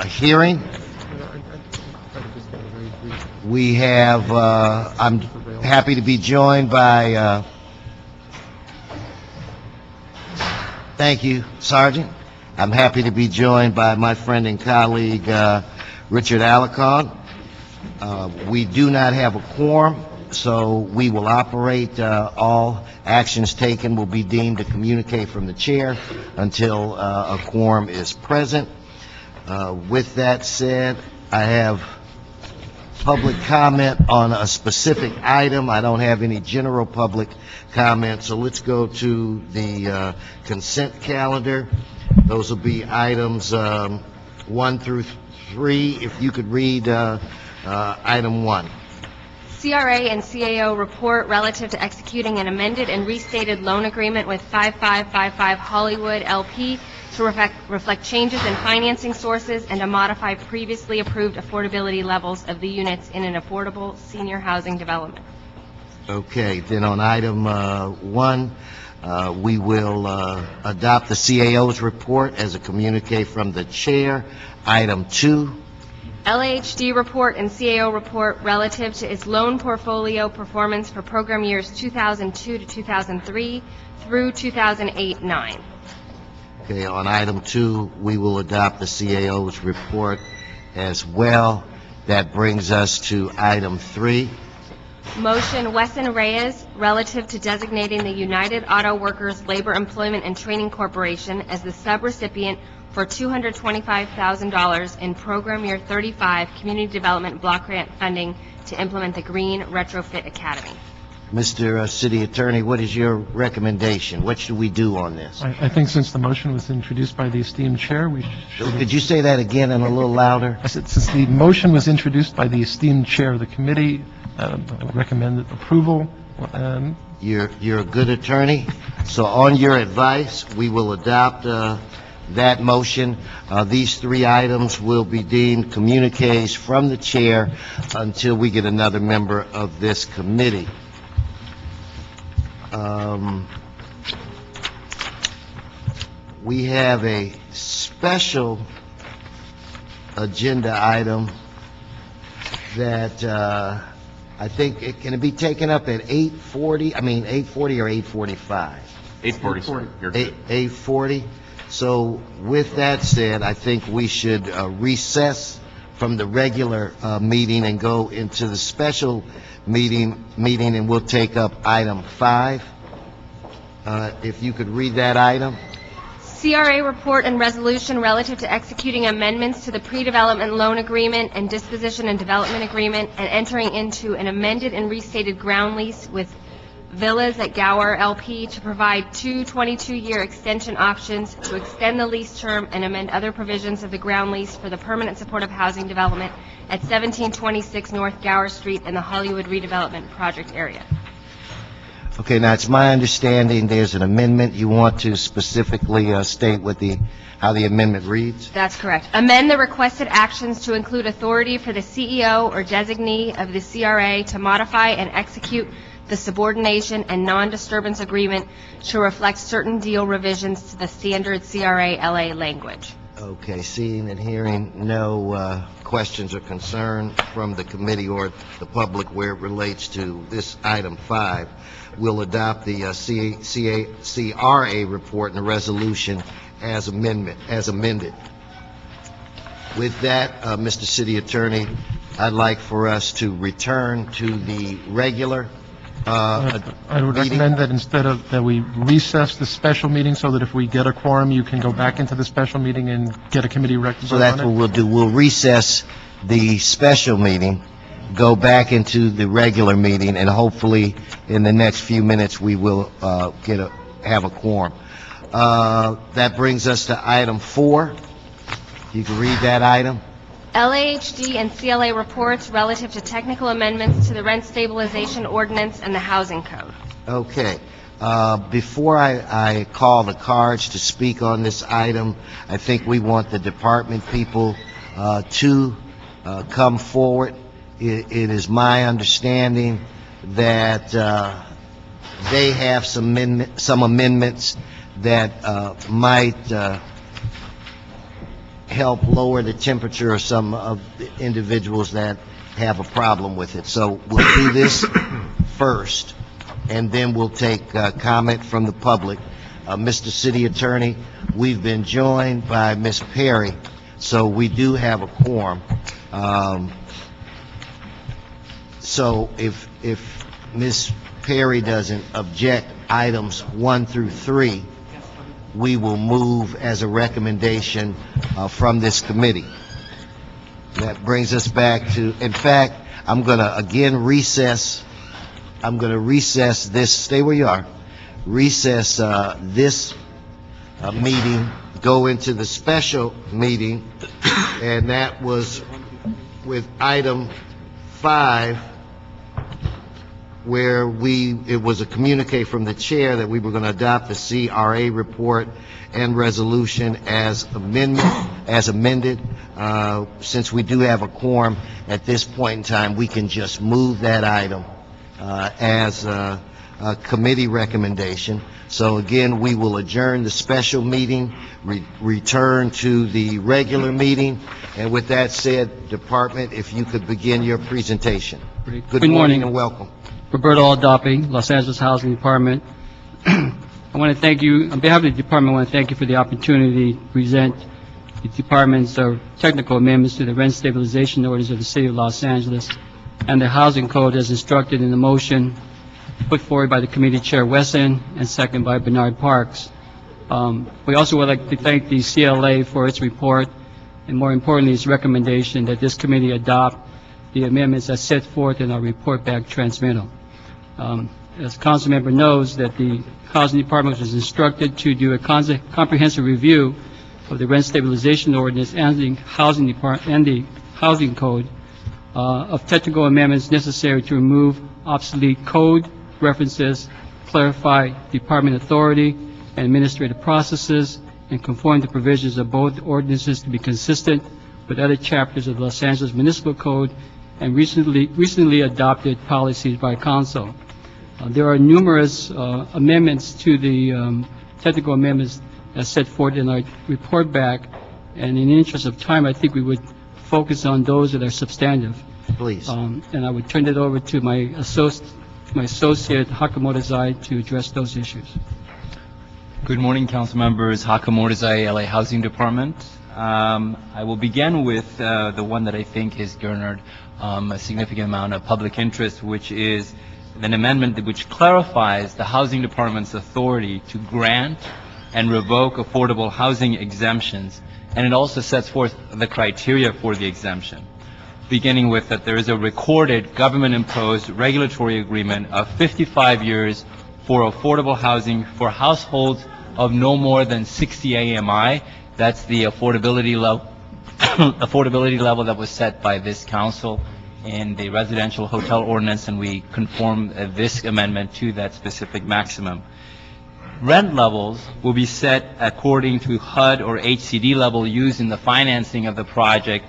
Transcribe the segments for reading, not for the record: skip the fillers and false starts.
hearing. We have, I'm happy to be joined by, thank you, Sergeant. I'm happy to be joined by my friend and colleague, Richard Alarcon. We do not have a quorum, so we will operate, all actions taken will be deemed to communicate from the chair until a quorum is present. With that said, I have public comment on a specific item. I don't have any general public comment, so let's go to the consent calendar. Those will be items 1 through 3. If you could read item 1. CRA and CAO report relative to executing an amended and restated loan agreement with 5555 Hollywood LP to reflect changes in financing sources and to modify previously approved affordability levels of the units in an affordable senior housing development. Okay, then on item 1, we will adopt the CAO's report as a communique from the chair. Item 2. LAHD report and CAO report relative to its loan portfolio performance for program years 2002 to 2003 through 2008-9. Okay, on item 2, we will adopt the CAO's report as well. That brings us to item 3. Motion Wesson Reyes relative to designating the United Auto Workers Labor Employment and Training Corporation as the subrecipient for $225,000 in Program Year 35 Community Development Block Grant funding to implement the Green Retrofit Academy. Mr. City Attorney, what is your recommendation? What should we do on this? I think since the motion was introduced by the esteemed chair, we should... Could you say that again and a little louder? I said since the motion was introduced by the esteemed chair of the committee, I would recommend approval. You're a good attorney, so on your advice, we will adopt that motion. These 3 items will be deemed communiques from the chair until we get another member of this committee. We have a special agenda item that I think it can be taken up at 8:40. I mean 8:40 or 8:45. 8:40, sir. You're good. 8:40. So with that said, I think we should recess from the regular meeting and go into the special meeting, and we'll take up item 5. If you could read that item. CRA report and resolution relative to executing amendments to the pre-development loan agreement and disposition and development agreement and entering into an amended and restated ground lease with Villas at Gower LP to provide 2 22-year extension options to extend the lease term and amend other provisions of the ground lease for the permanent supportive housing development at 1726 North Gower Street in the Hollywood redevelopment project area. Okay, now it's my understanding there's an amendment. You want to specifically state what how the amendment reads? That's correct. Amend the requested actions to include authority for the CEO or designee of the CRA to modify and execute the subordination and non-disturbance agreement to reflect certain deal revisions to the standard CRA LA language. Okay, seeing and hearing no questions or concern from the committee or the public where it relates to this item 5, we'll adopt the CRA report and the resolution as amended. With that, Mr. City Attorney, I'd like for us to return to the regular I would meeting. recommend that instead of that we recess the special meeting so that if we get a quorum, you can go back into the special meeting and get a committee recommendation. So that's what we'll do. We'll recess the special meeting, go back into the regular meeting, and hopefully in the next few minutes we will have a quorum. That brings us to item 4. You can read that item. LAHD and CLA reports relative to technical amendments to the rent stabilization ordinance and the housing code. Okay. Before I call the cards to speak on this item, I think we want the department people to come forward. It is my understanding that they have some amendments that might help lower the temperature of some of the individuals that have a problem with it. So we'll do this first, and then we'll take comment from the public. Mr. City Attorney, we've been joined by Ms. Perry, so we do have a quorum. So if Ms. Perry doesn't object, items 1 through 3, we will move as a recommendation from this committee. That brings us back to, in fact, I'm going to again recess. I'm going to recess this, stay where you are, recess this meeting, go into the special meeting, and that was with item 5, where it was a communique from the chair that we were going to adopt the CRA report and resolution as amended. Since we do have a quorum at this point in time, we can just move that item as a committee recommendation. So again, we will adjourn the special meeting, return to the regular meeting, and with that said, Department, if you could begin your presentation. Good morning and welcome. Roberto Aldapi, Los Angeles Housing Department. I want to thank you, on behalf of the department, I want to thank you for the opportunity to present the department's technical amendments to the rent stabilization orders of the City of Los Angeles and the Housing Code as instructed in the motion put forward by the committee chair Wesson and second by Bernard Parks. We also would like to thank the CLA for its report and, more importantly, its recommendation that this committee adopt the amendments as set forth in our report back transmittal. As the council member knows, that the Housing Department was instructed to do a comprehensive review of the rent stabilization ordinance and the Housing Department and the Housing Code of technical amendments necessary to remove obsolete code references, clarify department authority and administrative processes, and conform the provisions of both ordinances to be consistent with other chapters of the Los Angeles Municipal Code and recently adopted policies by council. There are numerous amendments to the technical amendments as set forth in our report back, and in the interest of time, I think we would focus on those that are substantive. Please. And I would turn it over to my associate Hakamotozai to address those issues. Good morning, council members. Hakamotozai, LA Housing Department. I will begin with the one that I think has garnered a significant amount of public interest, which is an amendment which clarifies the Housing Department's authority to grant and revoke affordable housing exemptions, and it also sets forth the criteria for the exemption, beginning with that there is a recorded government-imposed regulatory agreement of 55 years for affordable housing for households of no more than 60 AMI. That's the affordability level that was set by this council in the residential hotel ordinance, and we conform this amendment to that specific maximum. Rent levels will be set according to HUD or HCD level used in the financing of the project.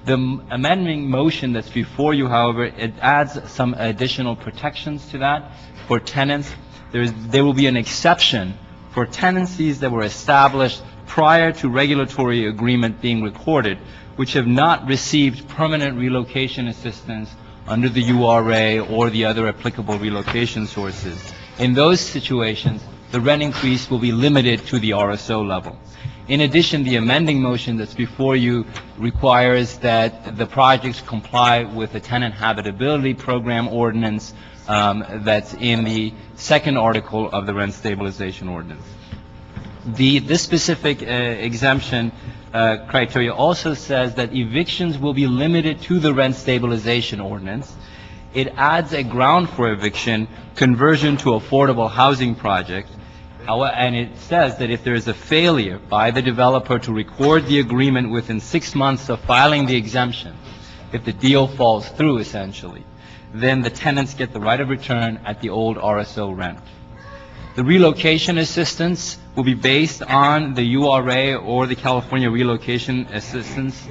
The amending motion that's before you, however, it adds some additional protections to that. For tenants, there will be an exception for tenancies that were established prior to regulatory agreement being recorded, which have not received permanent relocation assistance under the URA or the other applicable relocation sources. In those situations, the rent increase will be limited to the RSO level. In addition, the amending motion that's before you requires that the projects comply with the tenant habitability program ordinance that's in the second article of the rent stabilization ordinance. This specific exemption criteria also says that evictions will be limited to the rent stabilization ordinance. It adds a ground for eviction, conversion to affordable housing project, and it says that if there is a failure by the developer to record the agreement within 6 months of filing the exemption, if the deal falls through essentially, then the tenants get the right of return at the old RSO rent. The relocation assistance will be based on the URA or the California Relocation Assistance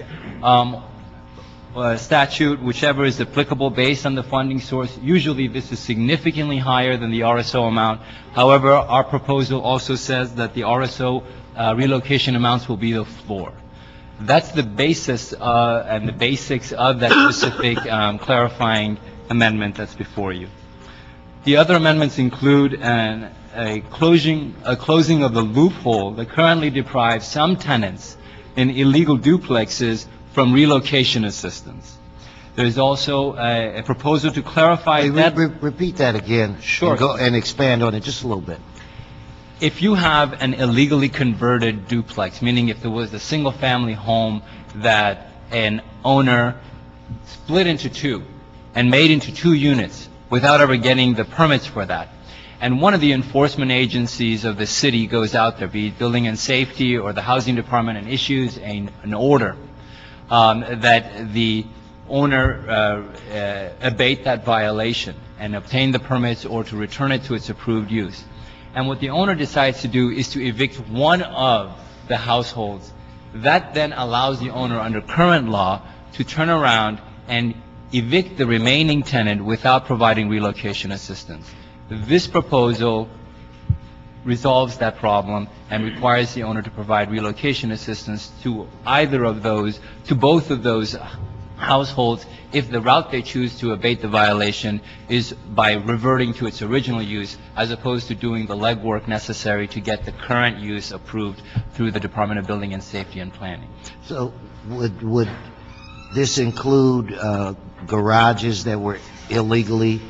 statute, whichever is applicable based on the funding source. Usually this is significantly higher than the RSO amount. However, our proposal also says that the RSO relocation amounts will be the floor. That's the basis and the basics of that specific clarifying amendment that's before you. The other amendments include a closing of the loophole that currently deprives some tenants in illegal duplexes from relocation assistance. There is also a proposal to clarify that... Repeat that again. Sure. And expand on it just a little bit. If you have an illegally converted duplex, meaning if there was a single-family home that an owner split into two and made into two units without ever getting the permits for that, and one of the enforcement agencies of the city goes out there, be it building and safety or the housing department, and issues an order that the owner abate that violation and obtain the permits or to return it to its approved use. And what the owner decides to do is to evict one of the households. That then allows the owner, under current law, to turn around and evict the remaining tenant without providing relocation assistance. This proposal resolves that problem and requires the owner to provide relocation assistance to either of those, to both of those households, if the route they choose to abate the violation is by reverting to its original use, as opposed to doing the legwork necessary to get the current use approved through the Department of Building and Safety and Planning. So would this include garages that were illegally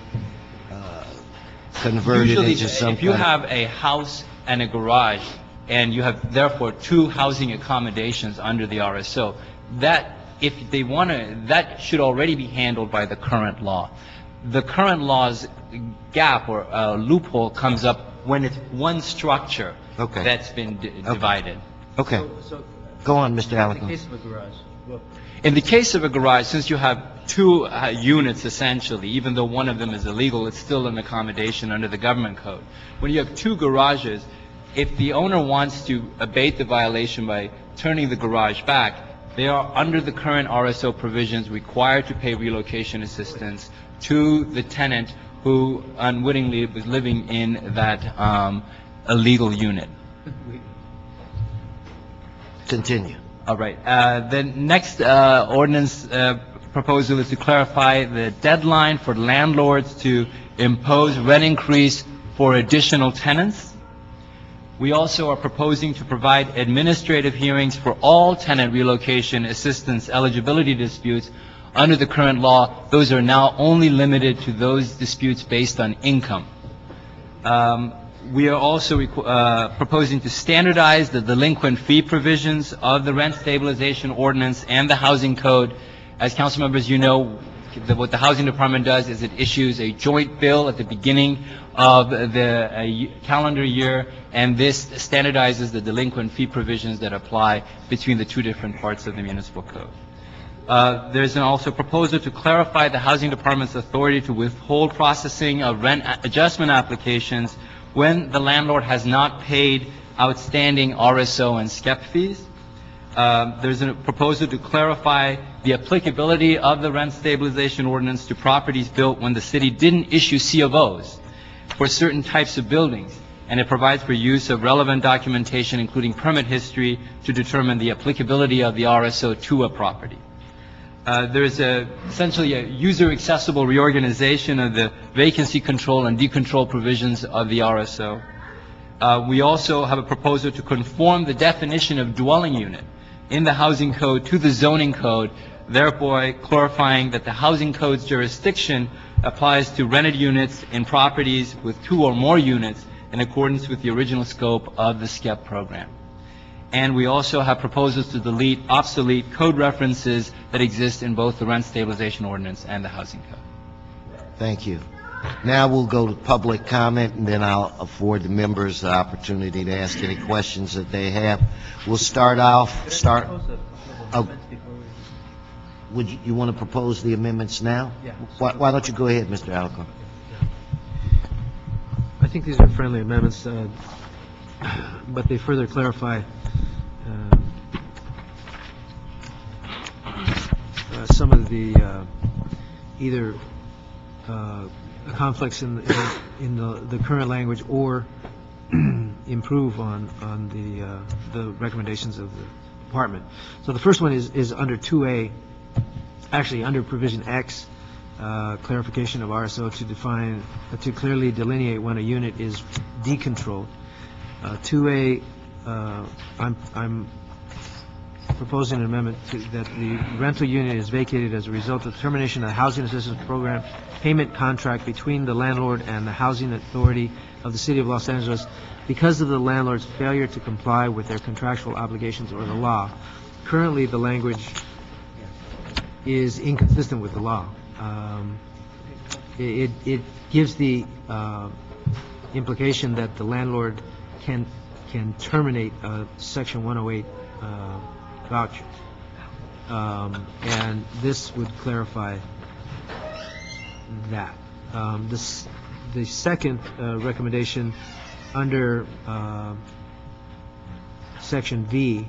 converted Usually, into some if you kind have a house and a garage, and you have therefore two housing accommodations under the RSO, that if they want to, that should already be handled by the current law. The current law's gap or loophole comes up when it's one structure Okay. that's been divided. Okay. Go on, Mr. Allen. In the case of a garage, since you have two units essentially, even though one of them is illegal, it's still an accommodation under the government code. When you have two garages, if the owner wants to abate the violation by turning the garage back, they are, under the current RSO provisions, required to pay relocation assistance to the tenant who unwittingly was living in that illegal unit. Continue. All right. The next ordinance proposal is to clarify the deadline for landlords to impose rent increase for additional tenants. We also are proposing to provide administrative hearings for all tenant relocation assistance eligibility disputes under the current law. Those are now only limited to those disputes based on income. We are also proposing to standardize the delinquent fee provisions of the rent stabilization ordinance and the housing code. As council members, you know, what the housing department does is it issues a joint bill at the beginning of the calendar year, and this standardizes the delinquent fee provisions that apply between the two different parts of the municipal code. There's also a proposal to clarify the housing department's authority to withhold processing of rent adjustment applications when the landlord has not paid outstanding RSO and SCEP fees. There's a proposal to clarify the applicability of the rent stabilization ordinance to properties built when the city didn't issue C of Os for certain types of buildings, and it provides for use of relevant documentation, including permit history, to determine the applicability of the RSO to a property. There's essentially a user-accessible reorganization of the vacancy control and decontrol provisions of the RSO. We also have a proposal to conform the definition of dwelling unit in the housing code to the zoning code, thereby clarifying that the housing code's jurisdiction applies to rented units in properties with two or more units in accordance with the original scope of the SCEP program. And we also have proposals to delete obsolete code references that exist in both the rent stabilization ordinance and the housing code. Thank you. Now we'll go to public comment, and then I'll afford the members the opportunity to ask any questions that they have. We'll start off, would you want to propose the amendments now? Yeah. Why don't you go ahead, Mr. Alacon? I think these are friendly amendments, but they further clarify some of the either conflicts in the current language, or improve on the recommendations of department. So the first one is under 2A, actually under provision X, clarification of RSO to clearly delineate when a unit is decontrolled. 2A, I'm proposing an amendment that the rental unit is vacated as a result of termination of the Housing Assistance Program payment contract between the landlord and the Housing Authority of the City of Los Angeles because of the landlord's failure to comply with their contractual obligations or the law. Currently, the language is inconsistent with the law. It gives the implication that the landlord can terminate Section 108 voucher. And this would clarify that. The second recommendation under Section V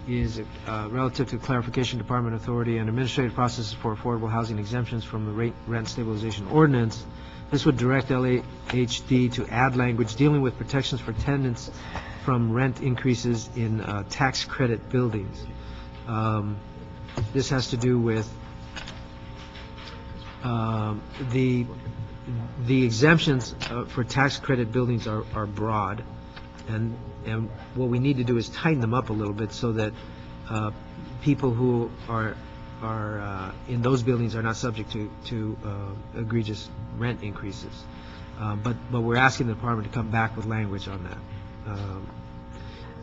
is relative to clarification, department authority, and administrative processes for affordable housing exemptions from the rent stabilization ordinance. This would direct LAHD to add language dealing with protections for tenants from rent increases in tax credit buildings. This has to do with the exemptions for tax credit buildings are broad, and what we need to do is tighten them up a little bit so that people who are in those buildings are not subject to egregious rent increases. But we're asking the department to come back with language on that.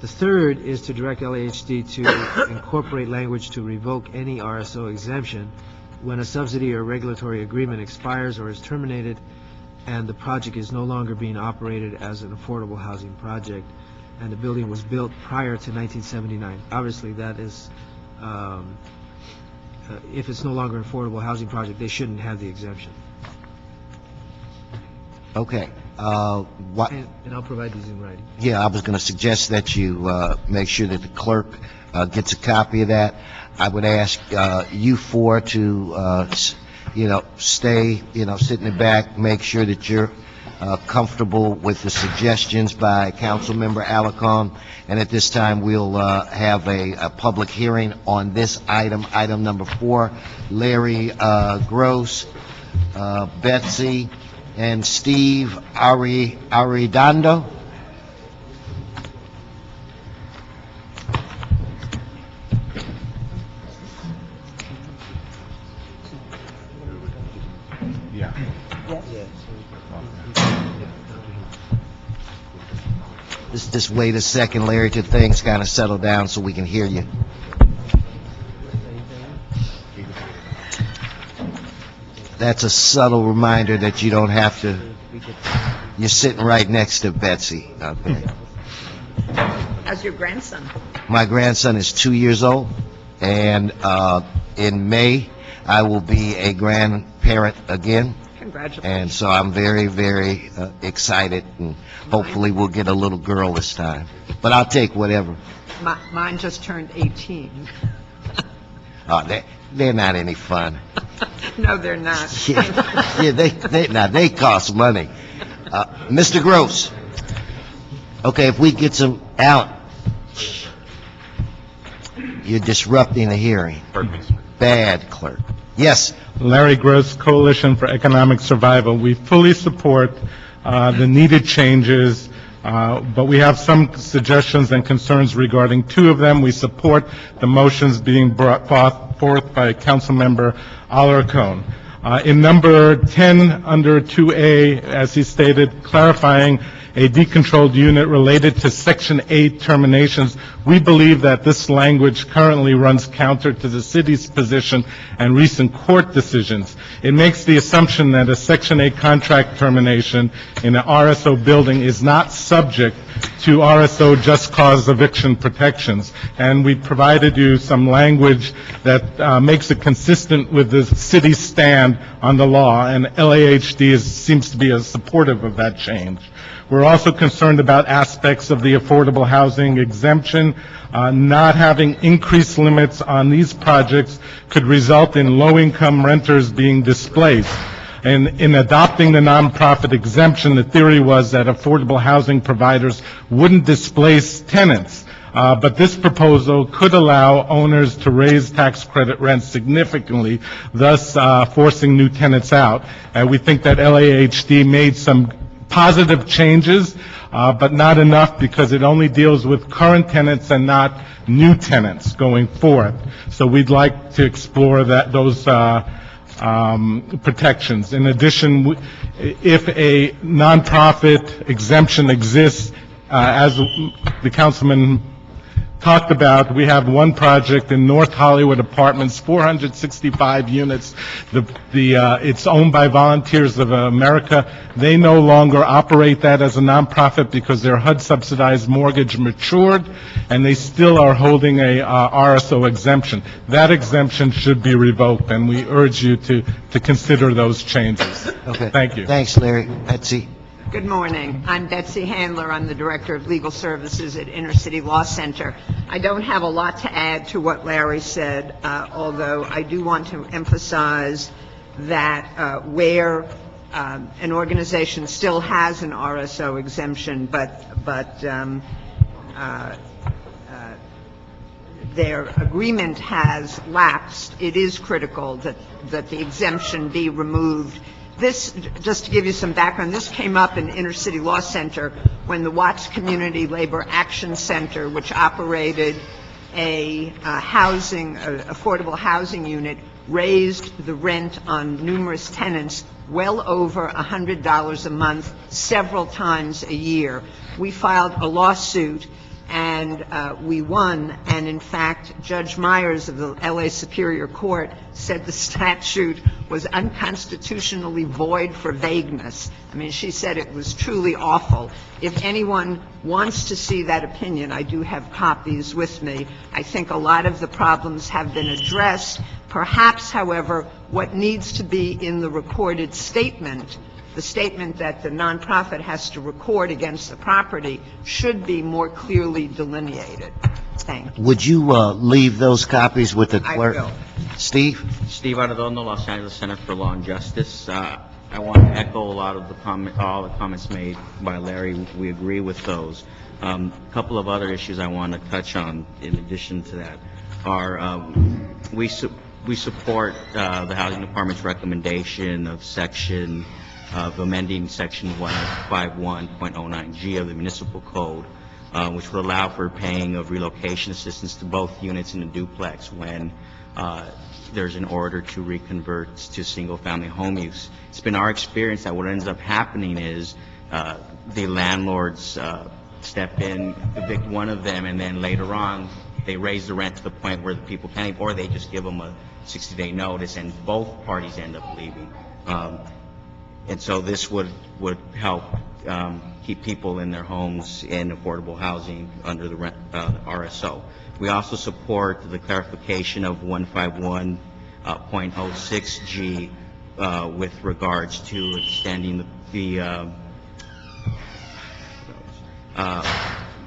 The third is to direct LAHD to incorporate language to revoke any RSO exemption when a subsidy or regulatory agreement expires or is terminated and the project is no longer being operated as an affordable housing project and the building was built prior to 1979. Obviously, that is, if it's no longer an affordable housing project, they shouldn't have the exemption. Okay. And I'll provide these in writing. Yeah, I was going to suggest that you make sure that the clerk gets a copy of that. I would ask you four to, stay, sit in the back, make sure that you're comfortable with the suggestions by Councilmember Alarcon. And at this time, we'll have a public hearing on this item, item number 4. Larry Gross, Betsy, and Steve Arredondo. Just wait a second, Larry, till things kind of settle down so we can hear you. That's a subtle reminder that you don't have to, you're sitting right next to Betsy. Okay. How's your grandson? My grandson is 2 years old, and in May, I will be a grandparent again. Congratulations. And so I'm very, very excited, and hopefully we'll get a little girl this time. But I'll take whatever. Mine just turned 18. Oh, they're not any fun. No, they're not. Yeah, they cost money. Mr. Gross. Okay, if we get some out, you're disrupting the hearing. Bad clerk. Yes. Larry Gross, Coalition for Economic Survival. We fully support the needed changes, but we have some suggestions and concerns regarding 2 of them. We support the motions being brought forth by Councilmember Alarcon. In number 10, under 2A, as he stated, clarifying a decontrolled unit related to Section 8 terminations, we believe that this language currently runs counter to the city's position and recent court decisions. It makes the assumption that a Section 8 contract termination in an RSO building is not subject to RSO just cause eviction protections. And we provided you some language that makes it consistent with the city's stand on the law, and LAHD seems to be supportive of that change. We're also concerned about aspects of the affordable housing exemption. Not having increased limits on these projects could result in low-income renters being displaced. And in adopting the nonprofit exemption, the theory was that affordable housing providers wouldn't displace tenants. But this proposal could allow owners to raise tax credit rents significantly, thus forcing new tenants out. And we think that LAHD made some positive changes, but not enough because it only deals with current tenants and not new tenants going forth. So we'd like to explore those protections. In addition, if a nonprofit exemption exists, as the councilman talked about, we have one project in North Hollywood Apartments, 465 units. It's owned by Volunteers of America. They no longer operate that as a nonprofit because their HUD-subsidized mortgage matured, and they still are holding a RSO exemption. That exemption should be revoked, and we urge you to consider those changes. Okay. Thank you. Thanks, Larry. Betsy? Good morning. I'm Betsy Handler. I'm the Director of Legal Services at Inner City Law Center. I don't have a lot to add to what Larry said, although I do want to emphasize that where an organization still has an RSO exemption, but their agreement has lapsed, it is critical that the exemption be removed. This, just to give you some background, this came up in Inner City Law Center when the Watts Community Labor Action Center, which operated a affordable housing unit, raised the rent on numerous tenants well over $100 a month, several times a year. We filed a lawsuit, and we won, and in fact, Judge Myers of the LA Superior Court said the statute was unconstitutionally void for vagueness. I mean, she said it was truly awful. If anyone wants to see that opinion, I do have copies with me. I think a lot of the problems have been addressed. Perhaps, however, what needs to be in the recorded statement, the statement that the nonprofit has to record against the property, should be more clearly delineated. Thank you. Would you leave those copies with the clerk? I will. Steve? Steve Arredondo, Los Angeles Center for Law and Justice. I want to echo a lot of all the comments made by Larry. We agree with those. A couple of other issues I want to touch on in addition to that are we support the Housing Department's recommendation of amending Section 151.09G of the Municipal Code, which would allow for paying of relocation assistance to both units in a duplex when there's an order to reconvert to single-family home use. It's been our experience that what ends up happening is the landlords step in, evict one of them, and then later on they raise the rent to the point where the people can't, or they just give them a 60-day notice, and both parties end up leaving. And so this would help keep people in their homes in affordable housing under the RSO. We also support the clarification of 151.06G with regards to extending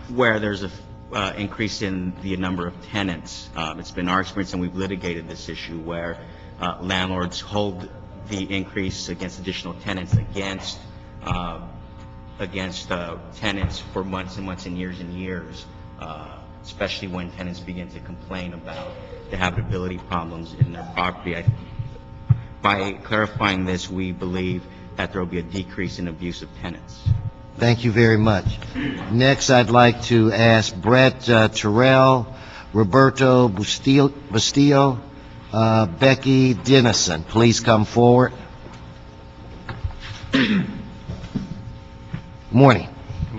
where there's a increase in the number of tenants. It's been our experience, and we've litigated this issue, where landlords hold the increase against additional tenants against tenants for months and months and years, especially when tenants begin to complain about the habitability problems in their property. By clarifying this, we believe that there will be a decrease in abuse of tenants. Thank you very much. Next, I'd like to ask Brett Terrell, Roberto Bustillo, Becky Dennison. Please come forward. Morning. Good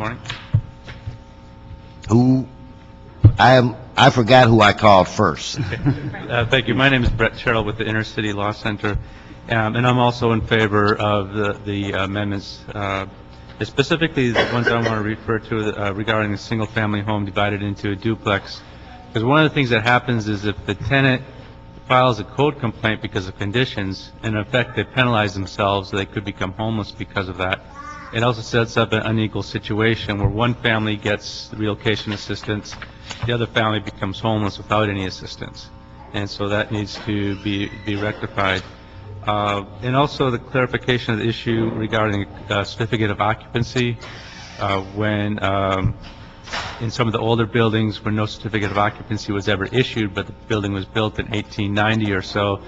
morning. I forgot who I called first. Thank you. My name is Brett Terrell with the Inner City Law Center, and I'm also in favor of the amendments, specifically the ones I want to refer to regarding a single-family home divided into a duplex. Because one of the things that happens is if the tenant files a code complaint because of conditions, in effect they penalize themselves, they could become homeless because of that. It also sets up an unequal situation where one family gets relocation assistance, the other family becomes homeless without any assistance. And so that needs to be rectified. And also the clarification of the issue regarding certificate of occupancy when in some of the older buildings where no certificate of occupancy was ever issued, but the building was built in 1890 or so,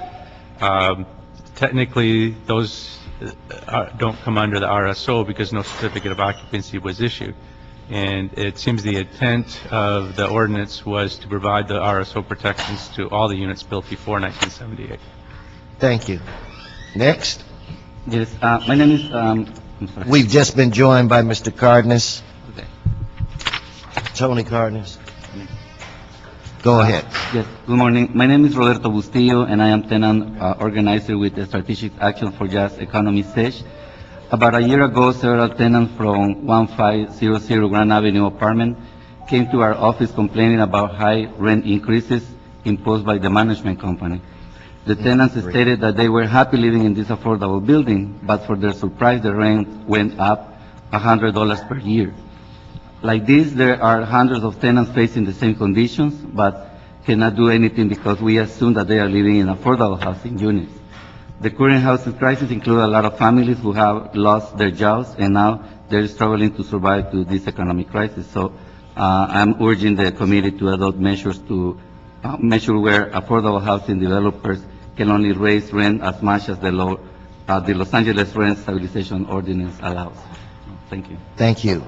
technically, those don't come under the RSO because no certificate of occupancy was issued. And it seems the intent of the ordinance was to provide the RSO protections to all the units built before 1978. Thank you. Next. Yes, my name is, I'm sorry. We've just been joined by Mr. Cardenas, Okay. Tony Cardenas. Go ahead. Yes, good morning. My name is Roberto Bustillo, and I am tenant organizer with the Strategic Action for Just Economy SAGE. About a year ago, several tenants from 1500 Grand Avenue apartment came to our office complaining about high rent increases imposed by the management company. The tenants stated that they were happy living in this affordable building, but for their surprise, the rent went up $100 per year. Like this, there are hundreds of tenants facing the same conditions, but cannot do anything because we assume that they are living in affordable housing units. The current housing crisis includes a lot of families who have lost their jobs, and now they're struggling to survive through this economic crisis. So I'm urging the committee to adopt measures to measure where affordable housing developers can only raise rent as much as the Los Angeles Rent Stabilization Ordinance allows. Thank you. Thank you.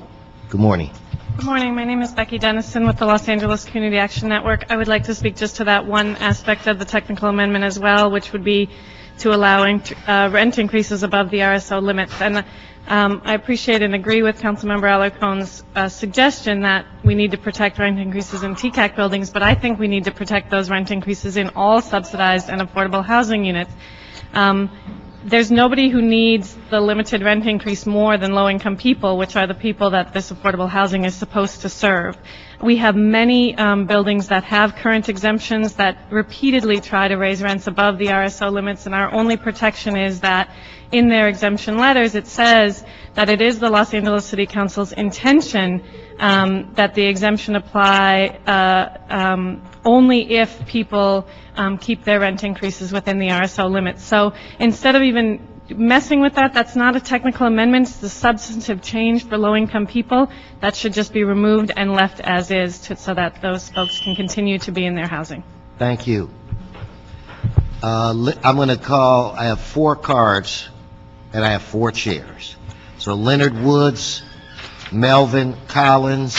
Good morning. Good morning. My name is Becky Dennison with the Los Angeles Community Action Network. I would like to speak just to that one aspect of the technical amendment as well, which would be to allowing rent increases above the RSO limits. And I appreciate and agree with Councilmember Alarcon's suggestion that we need to protect rent increases in TCAC buildings, but I think we need to protect those rent increases in all subsidized and affordable housing units. There's nobody who needs the limited rent increase more than low-income people, which are the people that this affordable housing is supposed to serve. We have many buildings that have current exemptions that repeatedly try to raise rents above the RSO limits, and our only protection is that in their exemption letters it says that it is the Los Angeles City Council's intention that the exemption apply only if people keep their rent increases within the RSO limits. So instead of even messing with that, that's not a technical amendment, it's a substantive change for low-income people. That should just be removed and left as is so that those folks can continue to be in their housing. Thank you. I'm going to call, I have 4 cards, and I have 4 chairs. So Leonard Woods, Melvin Collins,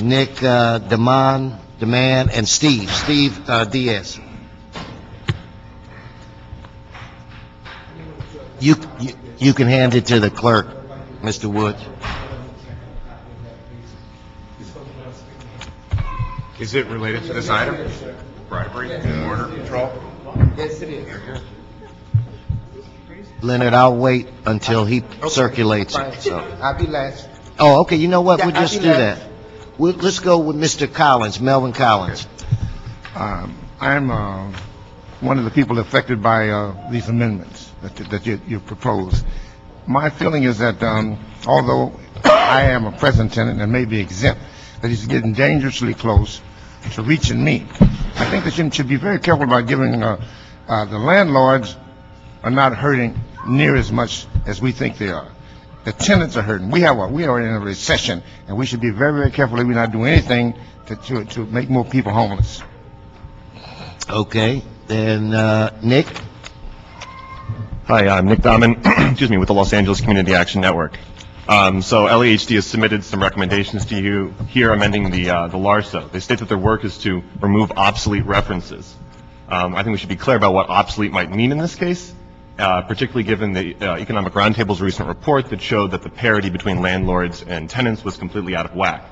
Nick Deman, and Steve Diaz. You can hand it to the clerk, Mr. Woods. Is it related to this item? Bribery and border control? Yes, it is. Leonard, I'll wait until he circulates it. So. I'll be last. Oh, okay, you know what, we'll Yeah, just do that. Let's go with Mr. Collins, Melvin Collins. I'm one of the people affected by these amendments that you proposed. My feeling is that although I am a present tenant and may be exempt, that he's getting dangerously close to reaching me. I think that you should be very careful about giving the landlords are not hurting near as much as we think they are. The tenants are hurting. We are in a recession, and we should be very, very careful that we not do anything to make more people homeless. Okay, then Nick? Hi, I'm Nick Dahman, excuse me, with the Los Angeles Community Action Network. So LAHD has submitted some recommendations to you here amending the LARSO. They state that their work is to remove obsolete references. I think we should be clear about what obsolete might mean in this case, particularly given the Economic Roundtable's recent report that showed that the parity between landlords and tenants was completely out of whack.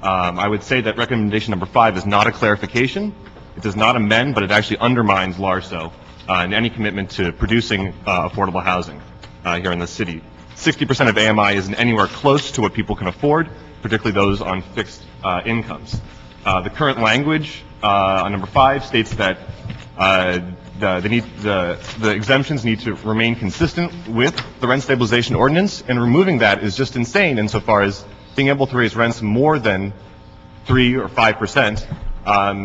I would say that recommendation number 5 is not a clarification. It does not amend, but it actually undermines LARSO and any commitment to producing affordable housing here in the city. 60% of AMI isn't anywhere close to what people can afford, particularly those on fixed incomes. The current language on number 5 states that the exemptions need to remain consistent with the rent stabilization ordinance, and removing that is just insane insofar as being able to raise rents more than 3 or 5%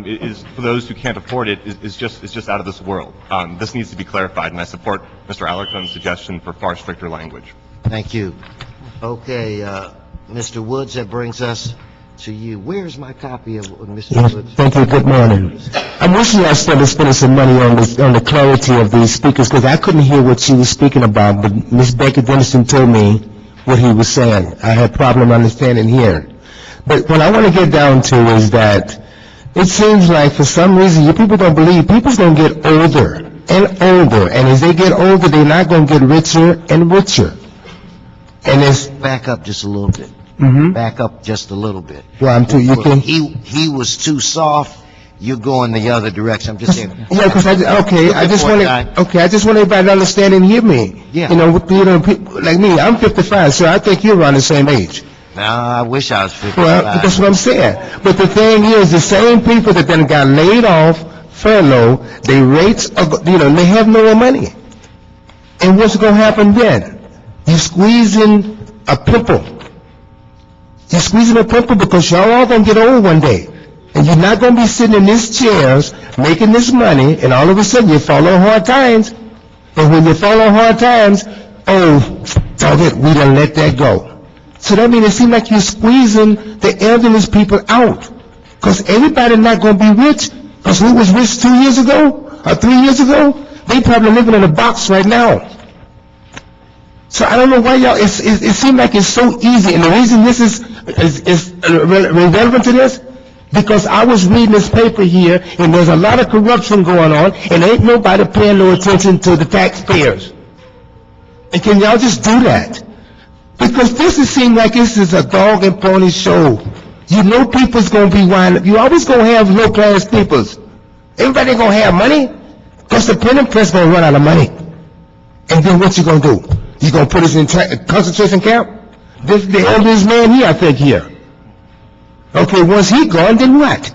is, for those who can't afford it, is just out of this world. This needs to be clarified, and I support Mr. Alarcon's suggestion for far stricter language. Thank you. Okay, Mr. Woods, that brings us to you. Where's my copy of Mr. Yes, Woods? thank you, good morning. I'm wishing I started spending some money on the clarity of these speakers, because I couldn't hear what she was speaking about, but Ms. Becky Dennison told me what he was saying. I had problem understanding here. But what I want to get down to is that it seems like for some reason you people don't believe people's going to get older and older, and as they get older, they're not going to get richer and richer. And it's... Back up just a little bit. Mm-hmm. Back up just a little bit. Well, I'm too, you can... He was too soft. You're going the other direction. I'm just saying. Yeah, because I just want everybody to understand and hear me. Yeah. You know, people like me, I'm 55, so I think you're around the same age. No, I wish I was 55. Well, that's what I'm saying. But the thing is, the same people that then got laid off, furlough, their rates are, they have no more money. And what's going to happen then? You squeezing a pimple. You're squeezing a pimple because y'all all going to get old one day. And you're not going to be sitting in these chairs making this money, and all of a sudden you fall on hard times. And when you fall on hard times, oh, dog it, we done let that go. So that means it seems like you're squeezing the elderly people out. Because everybody's not going to be rich. Because who was rich 2 years ago or 3 years ago? They probably living in a box right now. So I don't know why y'all, it seems like it's so easy. And the reason this is relevant to this, because I was reading this paper here, and there's a lot of corruption going on, and ain't nobody paying no attention to the taxpayers. And can y'all just do that? Because this seems like this is a dog and pony show. You know people's going to be winding up. You always going to have low-class peoples. Everybody going to have money, because the printing press going to run out of money. And then what you going to do? You going to put us in concentration camp? This the oldest man here, I think, here. Okay, once he gone, then what?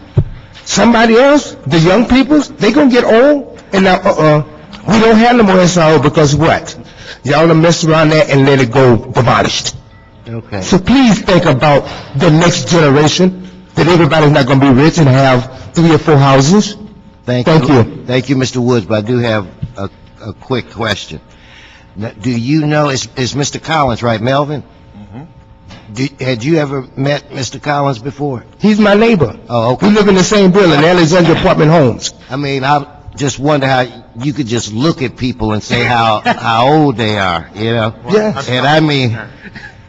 Somebody else, the young peoples, they going to get old? And now, we don't have no more SRO because what? Y'all done mess around there and let it go demolished. Okay. So please think about the next generation, that everybody's not going to be rich and have 3 or 4 houses. Thank you. Thank you, Mr. Woods, but I do have a quick question. Now, do you know, is Mr. Collins right, Melvin? Had you ever met Mr. Collins before? He's my neighbor. Oh, okay. We live in the same building, Alexander Apartment Homes. I mean, I just wonder how you could just look at people and say how old they are, you know? Yes. And I mean...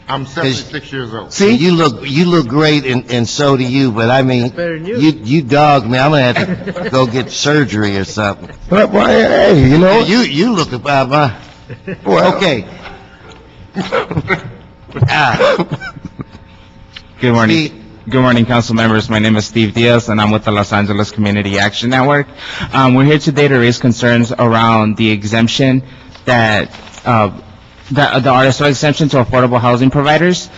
I'm 76 years old. See, you look great, and so do you. But I mean, you dogged me. I'm gonna have to go get surgery or something. But why, hey, you know, you look about my. Okay. Good morning. Good morning, council members. My name is Steve Diaz, and I'm with the Los Angeles Community Action Network. We're here today to raise concerns around the exemption that the RSO exemption to affordable housing providers.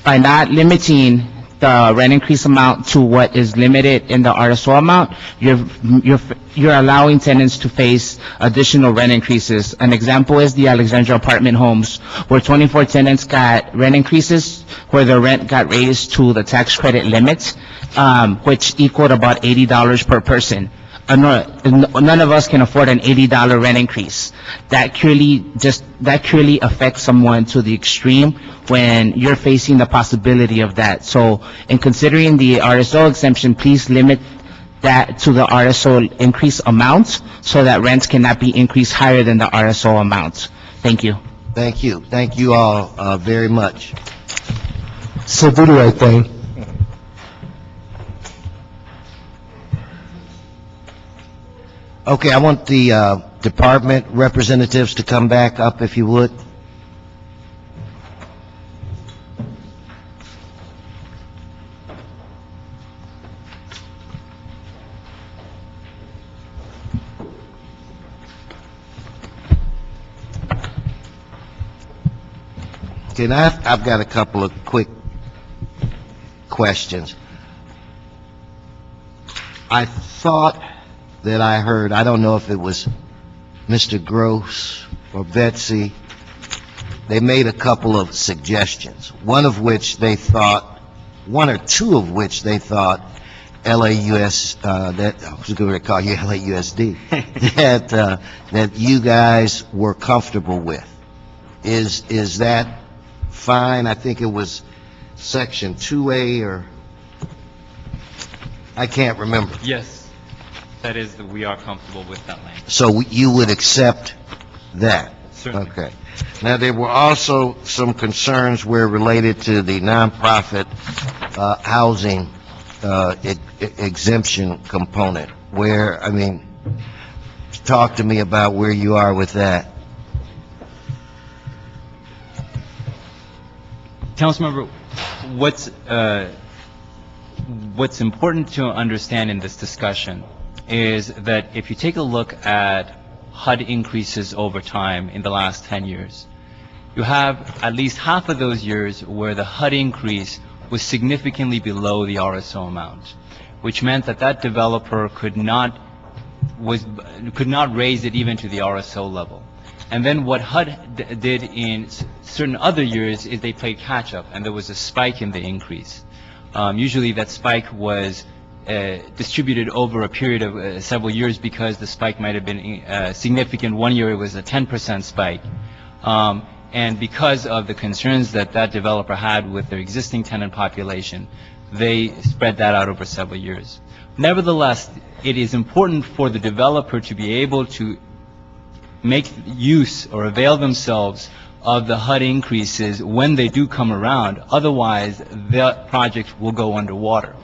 By not limiting the rent increase amount to what is limited in the RSO amount, you're allowing tenants to face additional rent increases. An example is the Alexandria Apartment Homes, where 24 tenants got rent increases, where the rent got raised to the tax credit limit, which equaled about $80 per person. None of us can afford an $80 rent increase. That clearly affects someone to the extreme when you're facing the possibility of that. So in considering the RSO exemption, please limit that to the RSO increase amount so that rents cannot be increased higher than the RSO amount. Thank you. Thank you. Thank you all very much. So do the right thing. Okay, I want the department representatives to come back up, if you would. Okay, now I've got a couple of quick questions. I thought that I heard, I don't know if it was Mr. Gross or Betsy, they made a couple of suggestions, one or two of which they thought LAUS, that, I was going to call you LAUSD, that you guys were comfortable with. Is that fine? I think it was section 2A or I can't remember. Yes, that is, we are comfortable with that language. So you would accept that? Certainly. Okay. Now, there were also some concerns were related to the nonprofit housing exemption component, where, I mean, talk to me about where you are with that. Councilmember, what's important to understand in this discussion is that if you take a look at HUD increases over time in the last 10 years, you have at least half of those years where the HUD increase was significantly below the RSO amount, which meant that that developer could not raise it even to the RSO level. And then what HUD did in certain other years is they played catch-up, and there was a spike in the increase. Usually that spike was distributed over a period of several years because the spike might have been significant. One year it was a 10% spike. And because of the concerns that that developer had with their existing tenant population, they spread that out over several years. Nevertheless, it is important for the developer to be able to make use or avail themselves of the HUD increases when they do come around. Otherwise, the project will go underwater.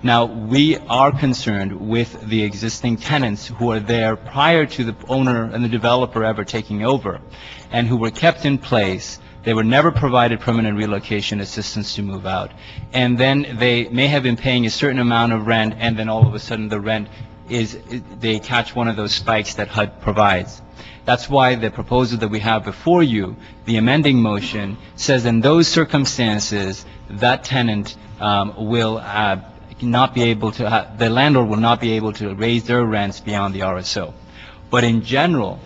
Now, we are concerned with the existing tenants who are there prior to the owner and the developer ever taking over, and who were kept in place. They were never provided permanent relocation assistance to move out. And then they may have been paying a certain amount of rent, and then all of a sudden the rent they catch one of those spikes that HUD provides. That's why the proposal that we have before you, the amending motion, says in those circumstances, that tenant will not be able to, the landlord will not be able to raise their rents beyond the RSO. But in general,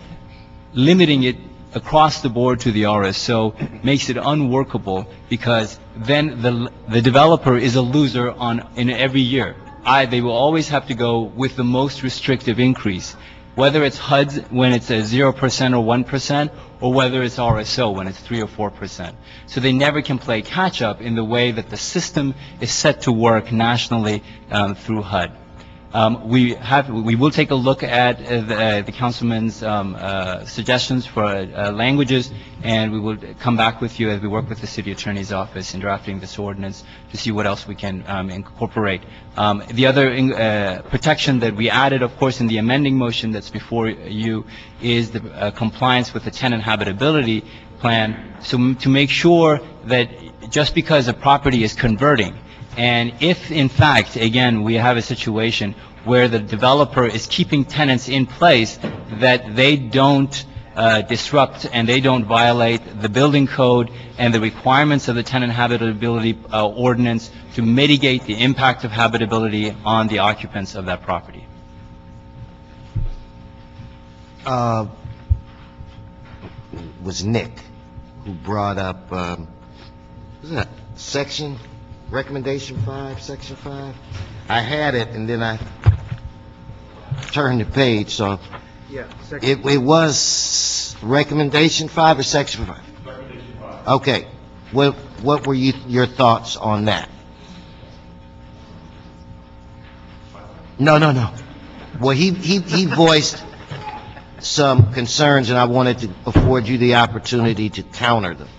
limiting it across the board to the RSO makes it unworkable, because then the developer is a loser in every year. They will always have to go with the most restrictive increase, whether it's HUD's when it's a 0% or 1%, or whether it's RSO when it's 3 or 4%. So they never can play catch up in the way that the system is set to work nationally through HUD. We will take a look at the councilman's suggestions for languages, and we will come back with you as we work with the city attorney's office in drafting this ordinance to see what else we can incorporate. The other protection that we added, of course, in the amending motion that's before you is the compliance with the tenant habitability plan, so to make sure that just because a property is converting, and if, in fact, again, we have a situation where the developer is keeping tenants in place, that they don't disrupt and they don't violate the building code and the requirements of the tenant habitability ordinance to mitigate the impact of habitability on the occupants of that property. Was Nick who brought up, was that section? Recommendation 5, Section 5? I had it, and then I turned the page, so Yeah. it was Recommendation 5 or Section 5? Recommendation 5. Okay. What were your thoughts on that? No. Well, he voiced some concerns, and I wanted to afford you the opportunity to counter them.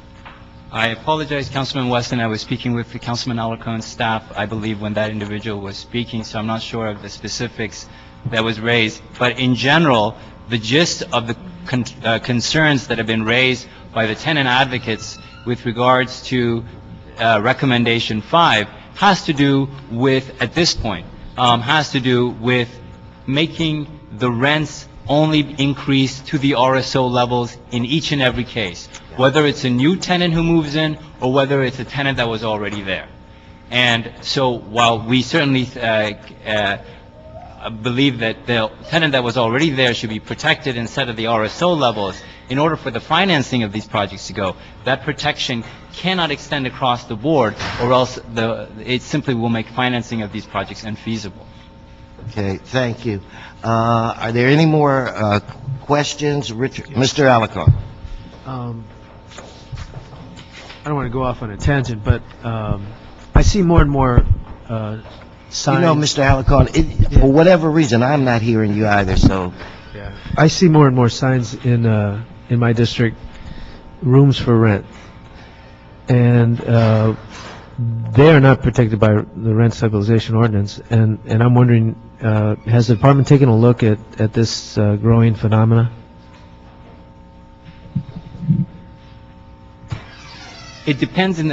I apologize, Councilman Weston. I was speaking with the Councilman Alarcon's staff, I believe, when that individual was speaking, so I'm not sure of the specifics that was raised. But in general, the gist of the concerns that have been raised by the tenant advocates with regards to Recommendation 5 has to do with, at this point, has to do with making the rents only increase to the RSO levels in each and every case, whether it's a new tenant who moves in or whether it's a tenant that was already there. And so while we certainly believe that the tenant that was already there should be protected instead of the RSO levels, in order for the financing of these projects to go, that protection cannot extend across the board, or else it simply will make financing of these projects unfeasible. Okay, thank you. Are there any more questions? Richard, Mr. Alarcon. I don't want to go off on a tangent, but I see more and more You know, Mr. Alarcon, for whatever reason, I'm not hearing you either, so. I see more and more signs in my district, rooms for rent. And they are not protected by the rent stabilization ordinance. And I'm wondering, has the department taken a look at this growing phenomena? It depends on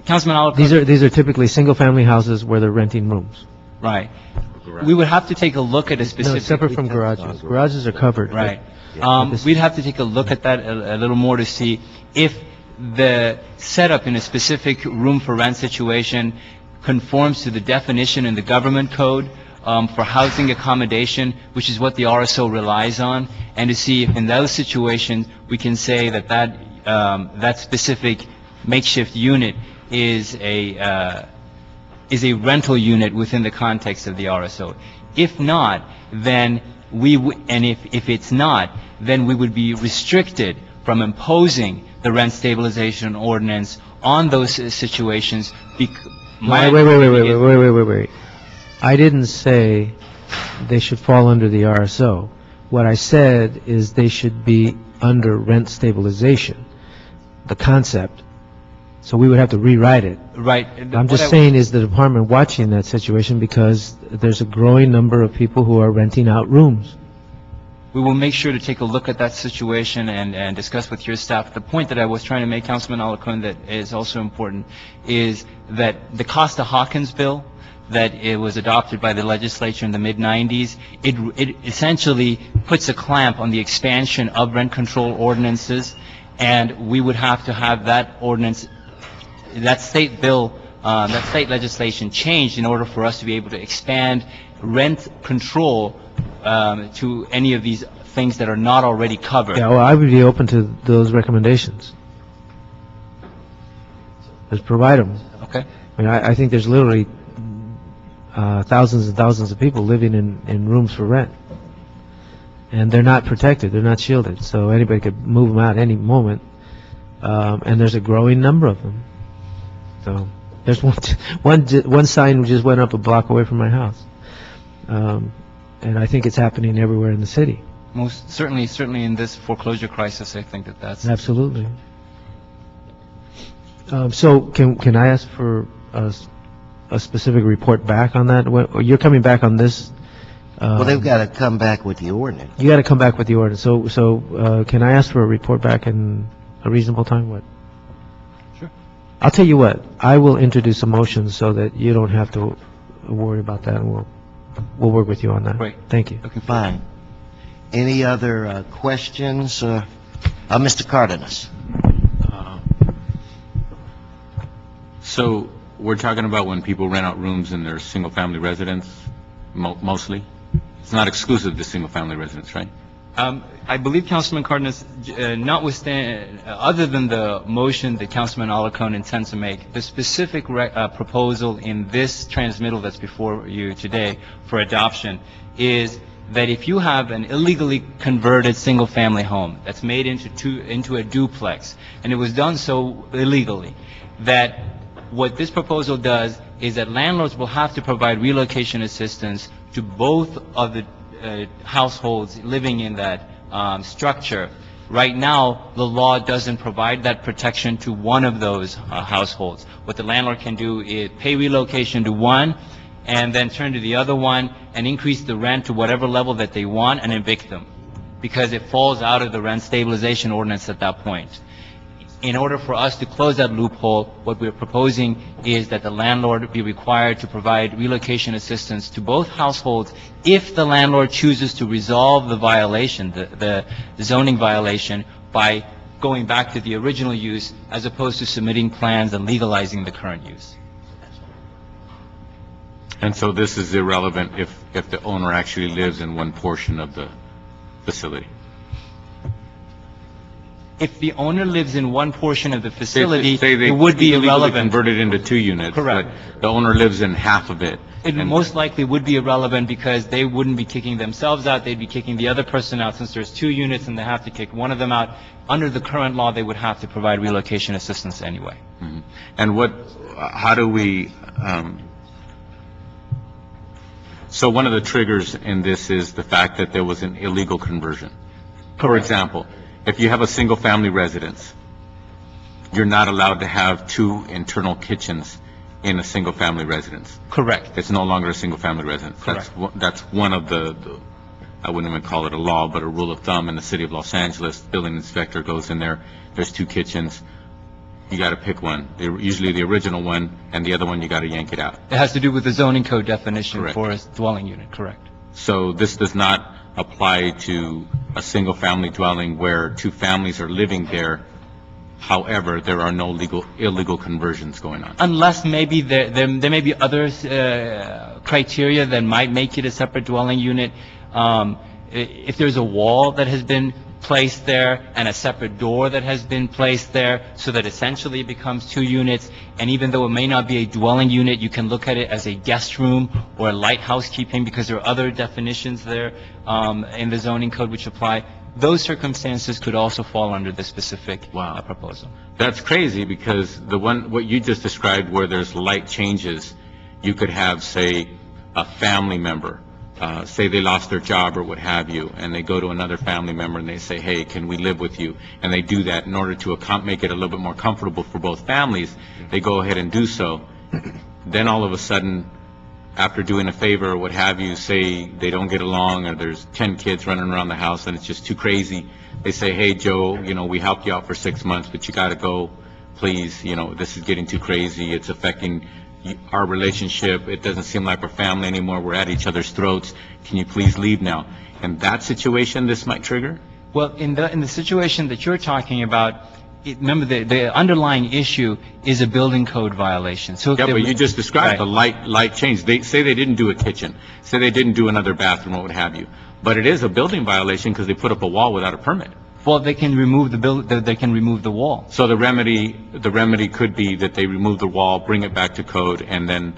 Councilman Oliver. These are typically single-family houses where they're renting rooms. Right. We would have to take a look at a specific. No, separate from garages. Garages are covered. Right. We'd have to take a look at that a little more to see if the setup in a specific room for rent situation conforms to the definition in the government code for housing accommodation, which is what the RSO relies on, and to see if in those situations we can say that specific makeshift unit is a rental unit within the context of the RSO. If not, then if it's not, then we would be restricted from imposing the rent stabilization ordinance on those situations. Wait. I didn't say they should fall under the RSO. What I said is they should be under rent stabilization, the concept. So we would have to rewrite it. Right. I'm just saying, is the department watching that situation, because there's a growing number of people who are renting out rooms? We will make sure to take a look at that situation and discuss with your staff. The point that I was trying to make, Councilman Alarcon, that is also important, is that the Costa-Hawkins bill that it was adopted by the legislature in the mid-90s, it essentially puts a clamp on the expansion of rent control ordinances, and we would have to have that ordinance, that state bill, that state legislation changed in order for us to be able to expand rent control to any of these things that are not already covered. Yeah, well, I would be open to those recommendations. Let's provide them. Okay. I mean, I think there's literally thousands and thousands of people living in rooms for rent. And they're not protected, they're not shielded, so anybody could move them out any moment. And there's a growing number of them. So there's one sign just went up a block away from my house. And I think it's happening everywhere in the city. Most certainly in this foreclosure crisis, I think that's Absolutely. So can I ask for a specific report back on that? You're coming back on this? Well, they've got to come back with the ordinance. You got to come back with the ordinance. So can I ask for a report back in a reasonable time? What? Sure. I'll tell you what. I will introduce a motion so that you don't have to worry about that, and we'll work with you on that. Great. Thank you. Okay, fine. Any other questions? Mr. Cardenas. So we're talking about when people rent out rooms in their single-family residence, mostly? It's not exclusive to single-family residence, right? I believe Councilman Cardenas, notwithstanding, other than the motion that Councilman Alarcon intends to make, the specific proposal in this transmittal that's before you today for adoption is that if you have an illegally converted single-family home that's made into a duplex, and it was done so illegally, that what this proposal does is that landlords will have to provide relocation assistance to both of the households living in that structure. Right now, the law doesn't provide that protection to one of those households. What the landlord can do is pay relocation to one and then turn to the other one and increase the rent to whatever level that they want and evict them, because it falls out of the rent stabilization ordinance at that point. In order for us to close that loophole, what we're proposing is that the landlord be required to provide relocation assistance to both households if the landlord chooses to resolve the violation, the zoning violation, by going back to the original use as opposed to submitting plans and legalizing the current use. And so this is irrelevant if the owner actually lives in one portion of the facility? If the owner lives in one portion of the facility, Say they it would be illegally irrelevant. converted into two units. Correct. But the owner lives in half of it. It most likely would be irrelevant because they wouldn't be kicking themselves out, they'd be kicking the other person out. Since there's 2 units and they have to kick one of them out, under the current law, they would have to provide relocation assistance anyway. Mhm. And how do we, so one of the triggers in this is the fact that there was an illegal conversion. For example, if you have a single-family residence, you're not allowed to have 2 internal kitchens in a single-family residence. Correct. It's no longer a single-family residence. Correct. That's one of the, I wouldn't even call it a law, but a rule of thumb in the city of Los Angeles. Building inspector goes in there, there's 2 kitchens, you got to pick one. Usually the original one, and the other one, you got to yank it out. It has to do with the zoning code definition Correct. for a dwelling unit, correct? So this does not apply to a single-family dwelling where 2 families are living there. However, there are no illegal conversions going on. Unless maybe there may be other criteria that might make it a separate dwelling unit. If there's a wall that has been placed there and a separate door that has been placed there so that essentially it becomes 2 units, and even though it may not be a dwelling unit, you can look at it as a guest room or a light housekeeping because there are other definitions there in the zoning code which apply. Those circumstances could also fall under this specific proposal. That's crazy because what you just described where there's light changes, you could have, say, a family member, say they lost their job or what have you, and they go to another family member and they say, hey, can we live with you? And they do that in order to make it a little bit more comfortable for both families. They go ahead and do so. Then all of a sudden, after doing a favor or what have you, say they don't get along or there's 10 kids running around the house and it's just too crazy. They say, hey, Joe, we helped you out for 6 months, but you got to go, please. This is getting too crazy. It's affecting our relationship. It doesn't seem like we're family anymore. We're at each other's throats. Can you please leave now? In that situation, this might trigger? Well, in the situation that you're talking about, remember, the underlying issue is a building code violation. So yeah, but you just described the light change. They say they didn't do a kitchen, say they didn't do another bathroom or what have you. But it is a building violation because they put up a wall without a permit. Well, they can remove the wall. So the remedy could be that they remove the wall, bring it back to code, and then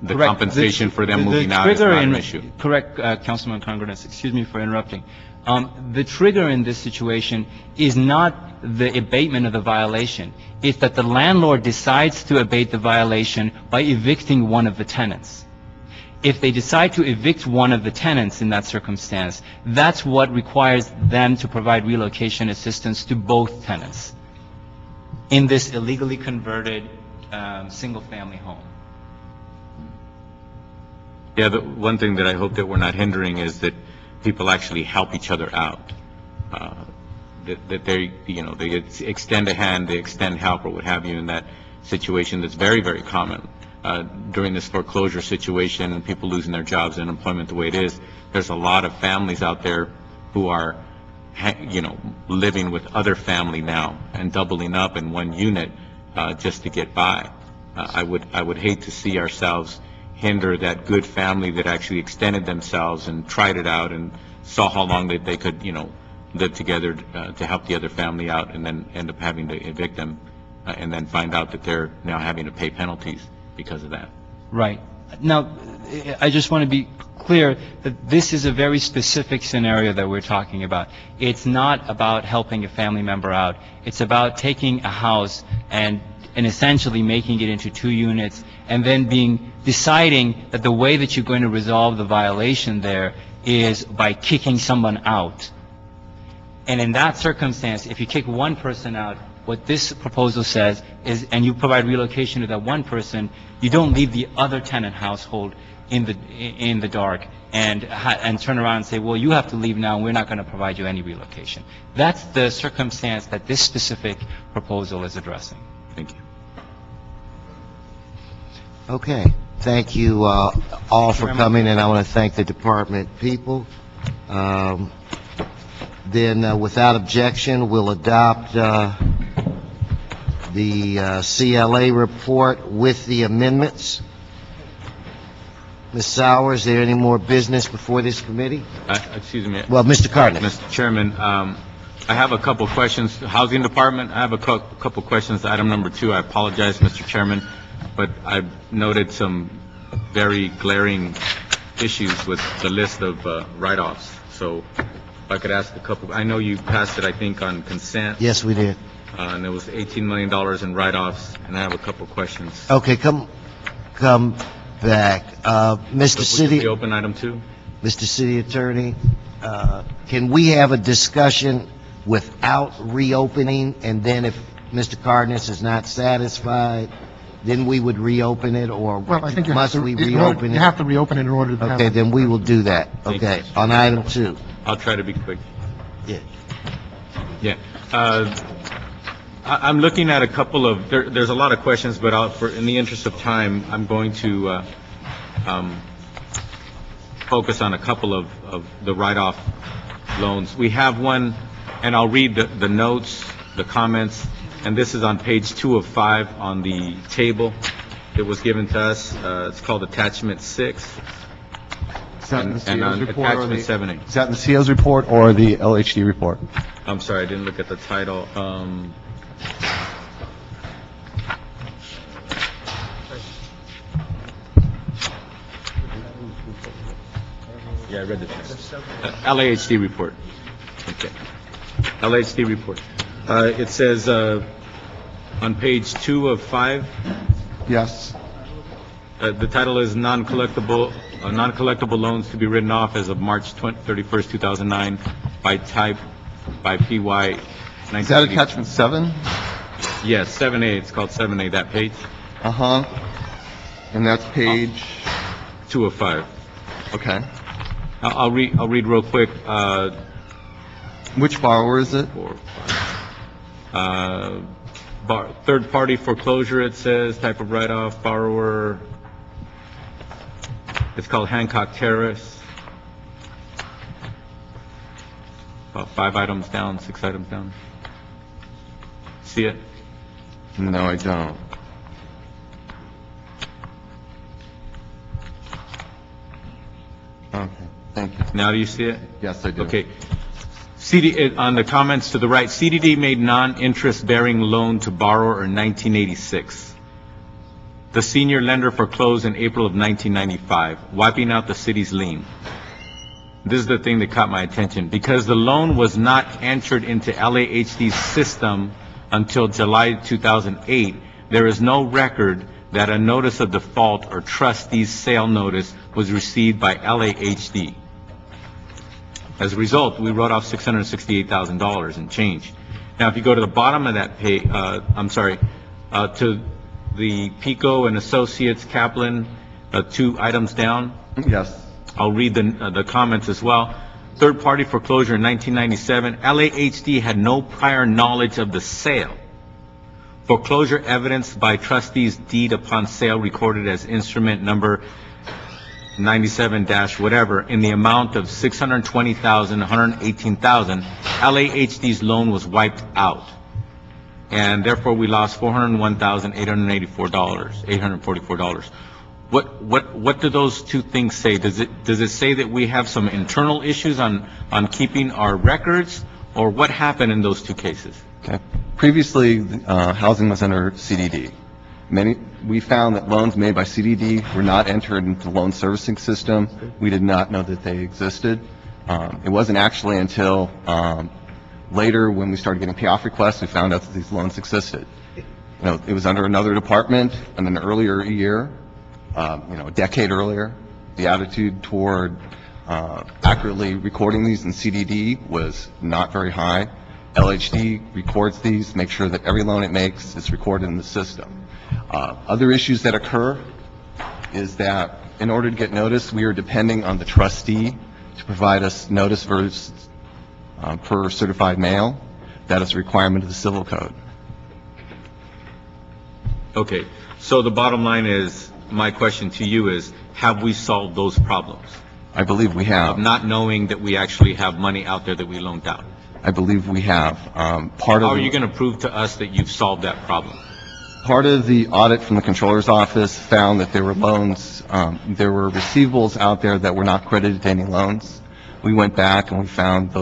the Correct. compensation for them moving out is not an issue. Correct, Councilman Congregas, excuse me for interrupting. The trigger in this situation is not the abatement of the violation. It's that the landlord decides to abate the violation by evicting one of the tenants. If they decide to evict one of the tenants in that circumstance, that's what requires them to provide relocation assistance to both tenants in this illegally converted single-family home. Yeah, the one thing that I hope that we're not hindering is that people actually help each other out. That they extend a hand, they extend help or what have you in that situation that's very, very common. During this foreclosure situation and people losing their jobs and unemployment the way it is, there's a lot of families out there who are, living with other family now and doubling up in one unit just to get by. I would hate to see ourselves hinder that good family that actually extended themselves and tried it out and saw how long that they could, live together to help the other family out and then end up having to evict them and then find out that they're now having to pay penalties because of that. Right. Now, I just want to be clear that this is a very specific scenario that we're talking about. It's not about helping a family member out. It's about taking a house and essentially making it into 2 units and then deciding that the way that you're going to resolve the violation there is by kicking someone out. And in that circumstance, if you kick one person out, what this proposal says is, and you provide relocation to that one person, you don't leave the other tenant household in the dark and turn around and say, well, you have to leave now, and we're not going to provide you any relocation. That's the circumstance that this specific proposal is addressing. Thank you. Okay. Thank you all for coming, and I want to thank the department people. Then, without objection, we'll adopt the CLA report with the amendments. Ms. Sauer, is there any more business before this committee? Excuse me. Well, Mr. Cardenas. Mr. Chairman, I have a couple questions. Housing Department, I have a couple questions. Item number 2, I apologize, Mr. Chairman, but I've noted some very glaring issues with the list of write-offs. So if I could ask a couple, I know you passed it, I think, on consent. Yes, we did. And there was $18 million in write-offs, and I have a couple questions. Okay, come back. Mr. City... The open item two? Mr. City Attorney, can we have a discussion without reopening, and then if Mr. Cardenas is not satisfied, then we would reopen it, or Well, I think must we reopen it? You have to reopen it in order to have... Okay, then we will do that. Okay, on item two. I'll try to be quick. Yeah. Yeah. I'm looking at a couple of, there's a lot of questions, but in the interest of time, I'm going to focus on a couple of the write-off loans. We have one, and I'll read the notes, the comments, and this is on page 2 of 5 on the table that was given to us. It's called Attachment 6. Is that in the And on CO's report or Attachment the... 7A. Is that in the CO's report or the LHD report? I'm sorry, I didn't look at the title. Yeah, I read the LAHD report. Okay. LAHD report. It says on page 2 of 5. Yes. The title is non-collectible loans to be written off as of March 31st, 2009 by type by PY. Is that attachment 7? Yes, 7A. It's called 7A, that page. Uh-huh. And that's page... 2 of 5. Okay. I'll read real quick. Which borrower is it? 4, 5. Third-party foreclosure, it says, type of write-off, borrower. It's called Hancock Terrace. About 5 items down, 6 items down. See it? No, I don't. Okay, thank you. Now do you see it? Yes, I do. Okay. On the comments to the right, CDD made non-interest-bearing loan to borrower in 1986. The senior lender foreclosed in April of 1995, wiping out the city's lien. This is the thing that caught my attention. Because the loan was not entered into LAHD's system until July 2008, there is no record that a notice of default or trustee's sale notice was received by LAHD. As a result, we wrote off $668,000 and change. Now, if you go to the bottom of that page, to the Pico and Associates Kaplan, 2 items down. Yes. I'll read the comments as well. Third-party foreclosure in 1997, LAHD had no prior knowledge of the sale. Foreclosure evidenced by trustee's deed upon sale recorded as instrument number 97-whatever in the amount of $620,000, $118,000, LAHD's loan was wiped out. And therefore, we lost $401,844. What do those two things say? Does it say that we have some internal issues on keeping our records, or what happened in those two cases? Okay. Previously, housing was under CDD. We found that loans made by CDD were not entered into the loan servicing system. We did not know that they existed. It wasn't actually until later, when we started getting payoff requests, we found out that these loans existed. It was under another department in an earlier year, a decade earlier. The attitude toward accurately recording these in CDD was not very high. LHD records these, makes sure that every loan it makes is recorded in the system. Other issues that occur is that in order to get notice, we are depending on the trustee to provide us notice per certified mail. That is a requirement of the civil code. Okay, so the bottom line is, my question to you is, have we solved those problems? I believe we have. Of not knowing that we actually have money out there that we loaned out? I believe we have. How are you going to prove to us that you've solved that problem? Part of the audit from the Comptroller's office found that there were loans, there were receivables out there that were not credited to any loans. We went back and we found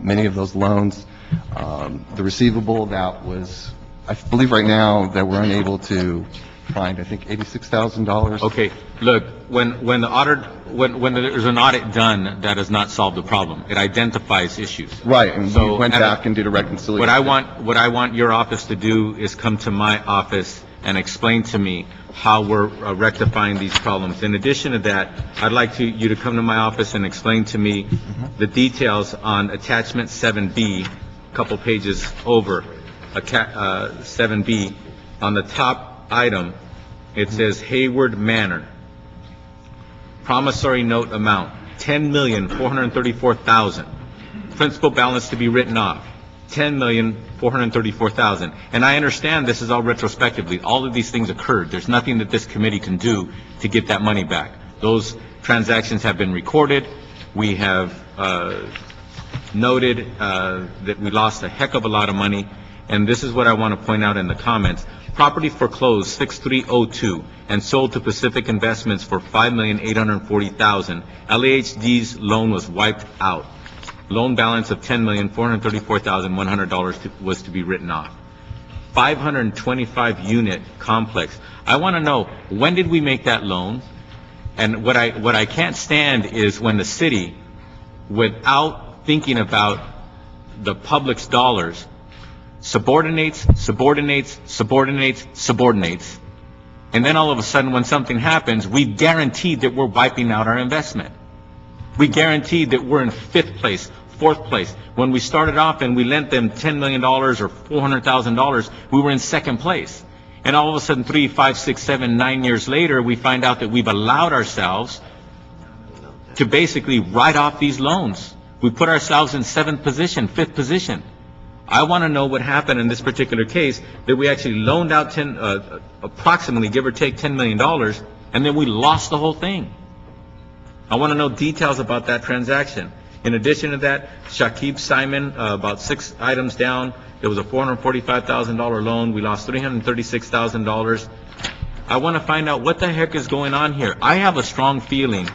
many of those loans. The receivable that was, I believe right now that we're unable to fined, I think, $86,000. Okay, look, when there's an audit done, that does not solve the problem. It identifies issues. Right, and we So, went back and did a reconciliation. What I want your office to do is come to my office and explain to me how we're rectifying these problems. In addition to that, I'd like you to come to my office and explain to me the details on attachment 7B, a couple pages over, 7B. On the top item, it says Hayward Manor. Promissory note amount, $10,434,000. Principal balance to be written off, $10,434,000. And I understand this is all retrospectively. All of these things occurred. There's nothing that this committee can do to get that money back. Those transactions have been recorded. We have noted that we lost a heck of a lot of money. And this is what I want to point out in the comments. Property foreclosed 6302 and sold to Pacific Investments for $5,840,000. LAHD's loan was wiped out. Loan balance of $10,434,100 was to be written off. 525 unit complex. I want to know, when did we make that loan? And what I can't stand is when the city, without thinking about the public's dollars, subordinates, and then all of a sudden when something happens, we guaranteed that we're wiping out our investment. We guaranteed that we're in 5th place, 4th place. When we started off and we lent them $10 million or $400,000, we were in 2nd place. And all of a sudden 3, 5, 6, 7, 9 years later, we find out that we've allowed ourselves to basically write off these loans. We put ourselves in 7th position, 5th position. I want to know what happened in this particular case, that we actually loaned out approximately, give or take, $10 million, and then we lost the whole thing. I want to know details about that transaction. In addition to that, Shakib Simon, about 6 items down, there was a $445,000 loan. We lost $336,000. I want to find out what the heck is going on here. I have a strong feeling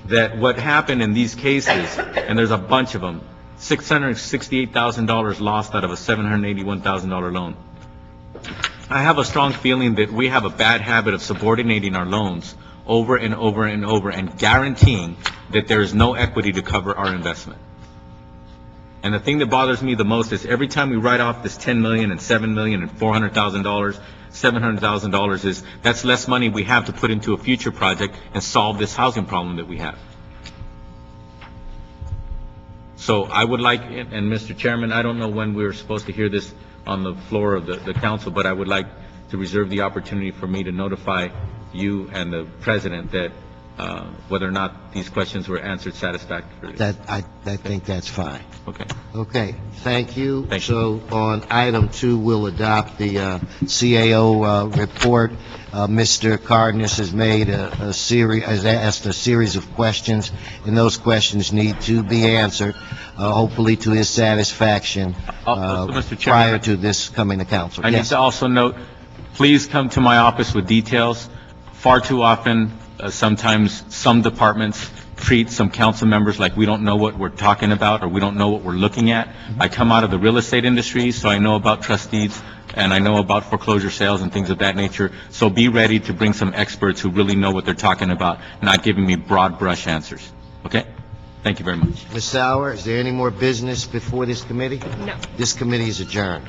that what happened in these cases, and there's a bunch of them, $668,000 lost out of a $781,000 loan. I have a strong feeling that we have a bad habit of subordinating our loans over and over and over and guaranteeing that there is no equity to cover our investment. And the thing that bothers me the most is every time we write off this $10 million and $7 million and $400,000, $700,000 is, that's less money we have to put into a future project and solve this housing problem that we have. So I would like, and Mr. Chairman, I don't know when we were supposed to hear this on the floor of the council, but I would like to reserve the opportunity for me to notify you and the President that whether or not these questions were answered satisfactorily. I think that's fine. Okay. Okay, thank you. So on item 2, we'll adopt the CAO report. Mr. Cardenas has made has asked a series of questions, and those questions need to be answered, hopefully to his satisfaction, Mr. Chairman, prior to this coming to council. I need to also note, please come to my office with details. Far too often, sometimes some departments treat some council members like we don't know what we're talking about or we don't know what we're looking at. I come out of the real estate industry, so I know about trust deeds and I know about foreclosure sales and things of that nature. So be ready to bring some experts who really know what they're talking about, not giving me broad brush answers. Okay? Thank you very much. Ms. Sauer, is there any more business before this committee? No. This committee is adjourned.